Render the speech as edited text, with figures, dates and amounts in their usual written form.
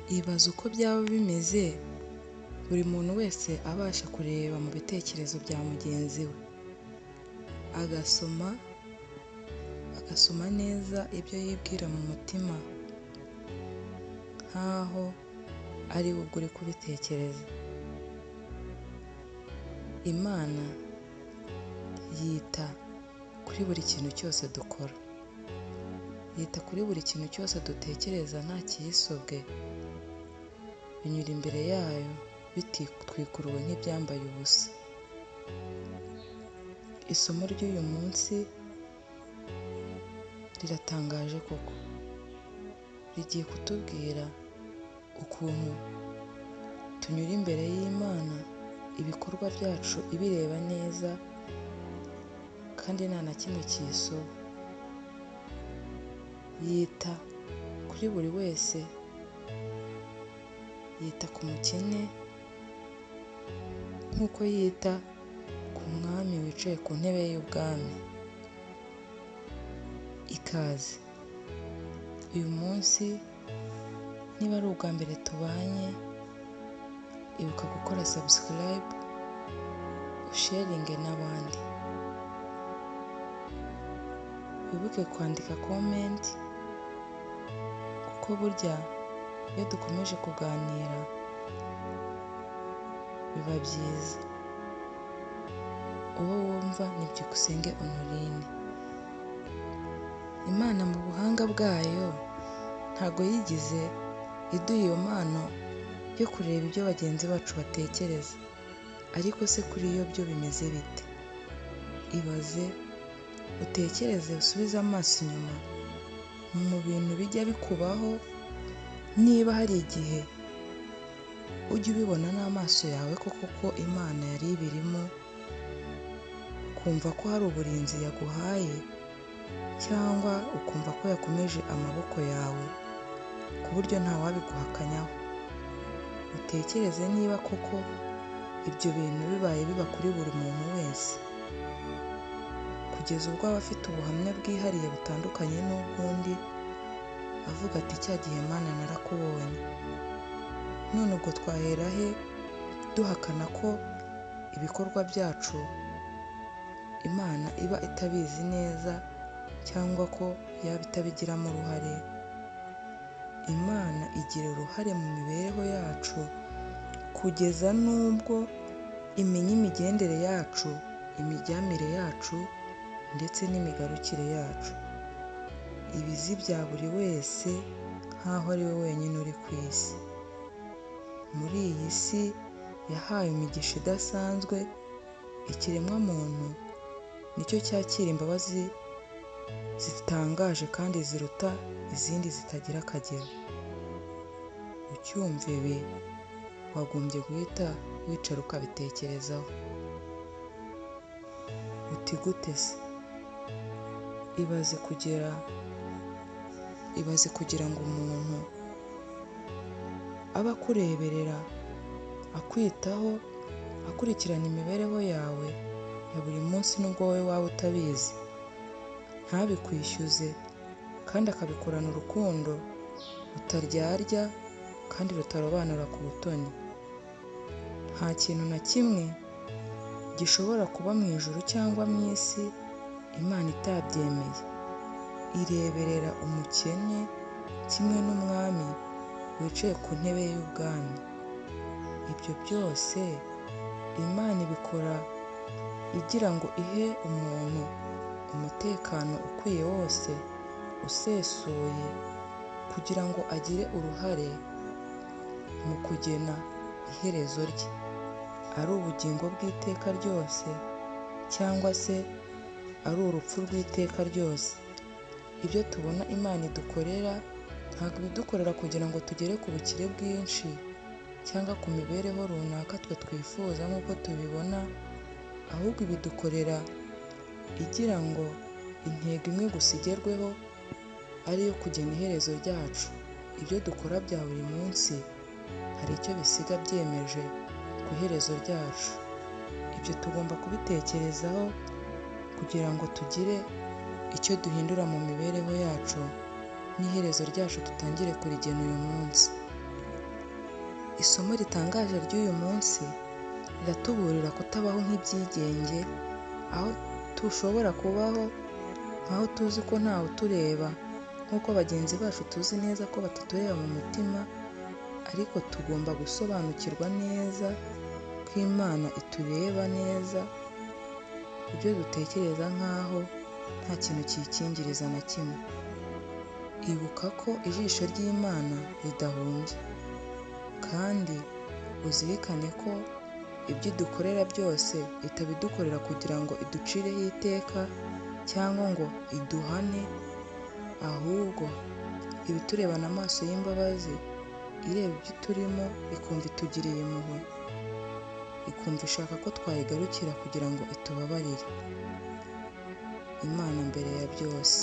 Ibaze uko byaba bimeze buri muntu wese abasha kureba mu bitekerezo bya mugenzi we, agasoma neza ibyo yibwira mu mutima nkaho ari we ubwo uri kubitekereza. Imana yita kuri buri kintu cyose dukora, yita kuri buri kintu cyose dutekereza nta kiyisobwe, binyura imbere yayo bitwikuruwe nk'ibyambaye ubusa. Isomo ry'uyu munsi riratangaje koko, rigiye kutubwira ukuntu tunyura imbere y'Imana ibikorwa byacu ibireba neza kandi nta na kimwe kiyisoba. Yita kuri buri wese, yita ku mukene nk'uko yita ku mwami wicaye ku ntebe y'ubwami. Ikaze. Uyu munsi niba ari ubwa mbere tubanye, ibuka gukora subscribe, usharinge n'abandi. Wibuke kwandika comment kuko burya iyo dukomeje kuganira biba byiza. Uwo wumva ni Byukusenge Honorine. Imana mu buhanga bwayo ntago yigize iduha iyo mpano yo kureba ibyo bagenzi bacu batekereza, ariko se kuri yo byo bimeze bite? Ibaze, utekereze, usubize amaso inyuma mu bintu bijya bikubaho, niba hari igihe ujya ubibona n'amaso yawe koko ko Imana yari ibirimo, ukumva ko hari uburinzi yaguhaye, cyangwa ukumva ko yakomeje amaboko yawe ku buryo ntawabiguhakanyaho. Utekereze niba koko ibyo bintu bibaye biba kuri buri muntu wese, kugeza ubwo aba afite ubuhamya bwihariye butandukanye n'ubw'undi, avuga ati cya gihe Mana narakubonye. None ubwo twahera he duhakana ko ibikorwa byacu Imana iba itabizi neza, cyangwa ko yaba itabigiramo uruhare? Imana igira uruhare mu mibereho yacu kugeza n'ubwo imenya imigendere yacu, imijyamire yacu ndetse n'imigarukire yacu. Ibizi bya buri wese nkaho ari we wenyine uri ku isi. Muri iyi si yahaye imigisha idasanzwe, ikiremwa muntu nicyo cyakira imbabazi zitangaje kandi ziruta izindi zitagira akagero. Ucyumva ibi wagombye guhita wicara ukabitekerezaho. Uti gute se? Ibaze kugira ngo umuntu abe akureberera, akwitaho, akurikirana imibereho yawe ya buri munsi nubwo wowe waba utabizi, ntabikwishyuze kandi akabikorana urukundo rutaryarya kandi rutarobanura ku butoni. Nta kintu na kimwe gishobora kuba mu ijuru cyangwa mu isi Imana itabyemeye. Ireberera umukene kimwe n'umwami wicaye ku ntebe y'ubwami. Ibyo byose Imana ibikora igira ngo ihe umuntu umutekano ukwiye wose usesuye, kugira ngo agire uruhare mu kugena iherezo rye, ari ubugingo bw'iteka ryose cyangwa se ari urupfu rw'iteka ryose. Ibyo tubona Imana idukorera ntabwo ibidukorera kugira ngo tugere ku bukire bwinshi cyangwa ku mibereho runaka twe twifuza nk'uko tubibona, ahubwo ibidukorera igira ngo intego imwe gusa igerweho, ari yo kugena iherezo ryacu. Ibyo dukora bya buri munsi hari icyo bisiga byemeje ku iherezo ryacu. Ibyo tugomba kubitekerezaho kugira ngo tugire icyo duhindura mu mibereho yacu n'iherezo ryacu tutangire kurigena uyu munsi. Isomo ritangaje ry'uyu munsi riratuburira kutabaho nk'ibyigenge, aho dushobora kubaho nk'aho tuzi ko ntawe utureba nk'uko bagenzi bacu tuzi neza ko batatureba mu mutima, ariko tugomba gusobanukirwa neza ko Imana itureba neza ibyo dutekereza nk'aho nta kintu kiyikingiriza na kimwe. Ibuka ko ijisho ry'Imana ridahumbya, kandi uzirikane ko ibyo idukorera byose itabidukorera kugira ngo iducireho iteka cyangwa ngo iduhane, ahubwo ibiturebana amaso y'imbabazi, ireba ibyo turimo ikumva itugiriye impuhwe, ikumva ishaka ko twayigarukira kugira ngo itubabarire. Imana mbere ya byose.